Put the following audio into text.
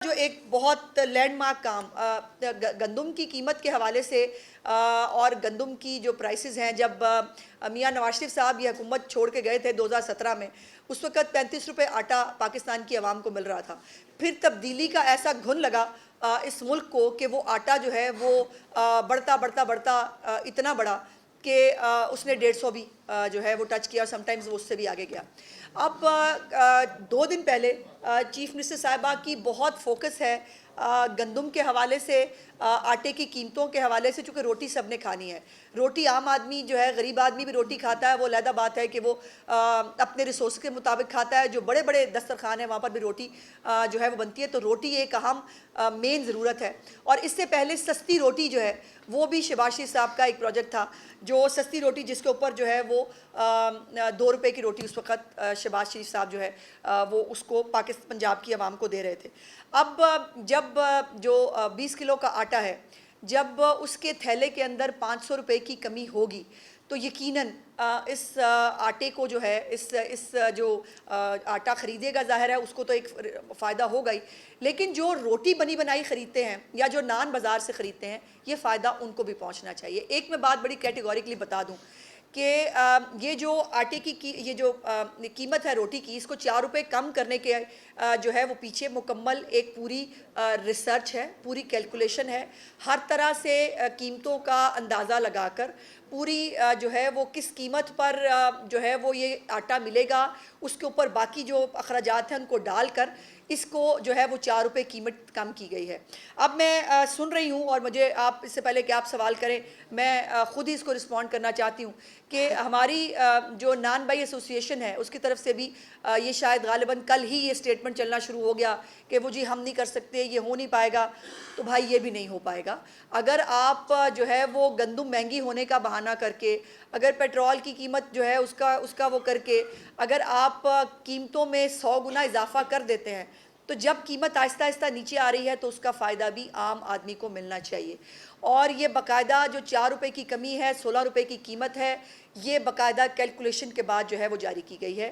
जो एक बहुत लैंडमार्क काम गंदम की कीमत के हवाले से और गंदम की जो प्राइसेस हैं, जब मियां नवाज शरीफ साहब ये हुकूमत छोड़ के गए थे 2017 में, उस वक़्त 35 रुपये आटा पाकिस्तान की आवाम को मिल रहा था। फिर तब्दीली का ऐसा घुन लगा इस मुल्क को कि वो आटा जो है वो बढ़ता बढ़ता बढ़ता इतना बढ़ा कि उसने 150 भी जो है वो टच किया और समटाइम्स वो उससे भी आगे गया। अब 2 दिन पहले चीफ मिनिस्टर साहिबा की बहुत फोकस है गंदम के हवाले से, आटे की कीमतों के हवाले से, चूँकि रोटी सब ने खानी है। रोटी आम आदमी जो है, गरीब आदमी भी रोटी खाता है, वो अलहदा बात है कि वो अपने रिसोर्स के मुताबिक खाता है। जो बड़े बड़े दस्तरखान हैं वहाँ पर भी रोटी जो है वो बनती है। तो रोटी एक अहम मेन ज़रूरत है। और इससे पहले सस्ती रोटी जो है वो भी शहबाज शरीफ साहब का एक प्रोजेक्ट था, जो सस्ती रोटी जिसके ऊपर जो है वो 2 रुपये की रोटी उस वक़्त शहबाज शरीफ साहब जो है वो उसको पाकिस्तान पंजाब की आवाम को दे रहे थे। अब जब जो 20 किलो का आटा है, जब उसके थैले के अंदर 500 रुपये की कमी होगी तो यकीनन इस आटे को जो है इस जो आटा ख़रीदेगा, ज़ाहिर है उसको तो एक फ़ायदा होगा ही, लेकिन जो रोटी बनी बनाई ख़रीदते हैं या जो नान बाज़ार से ख़रीदते हैं, ये फ़ायदा उनको भी पहुंचना चाहिए। एक मैं बात बड़ी कैटेगोरिकली बता दूं कि ये जो आटे की ये जो कीमत है रोटी की, इसको 4 रुपये कम करने के जो है वो पीछे मुकम्मल एक पूरी रिसर्च है, पूरी कैलकुलेशन है। हर तरह से कीमतों का अंदाज़ा लगाकर पूरी जो है वो किस कीमत पर जो है वो ये आटा मिलेगा, उसके ऊपर बाकी जो अखराजात हैं उनको डालकर इसको जो है वो 4 रुपये कीमत कम की गई है। अब मैं सुन रही हूँ और मुझे आप इससे पहले कि आप सवाल करें, मैं ख़ुद ही इसको रिस्पॉन्ड करना चाहती हूँ कि हमारी जो नान बाई एसोसिएशन है उसकी तरफ से भी ये शायद गालिबन कल ही ये स्टेटमेंट चलना शुरू हो गया कि वो जी हम नहीं कर सकते, ये हो नहीं पाएगा। तो भाई ये भी नहीं हो पाएगा। अगर आप जो है वो गंदम महंगी होने का बहाना करके, अगर पेट्रोल की कीमत जो है उसका वो करके, अगर आप कीमतों में 100 गुना इजाफा कर देते हैं, तो जब कीमत आहिस्ता आहिस्ता नीचे आ रही है तो उसका फ़ायदा भी आम आदमी को मिलना चाहिए। और ये बाकायदा जो 4 रुपये की कमी है, 16 रुपये की कीमत है, ये बाकायदा कैलकुलेशन के बाद जो है वो जारी की गई है।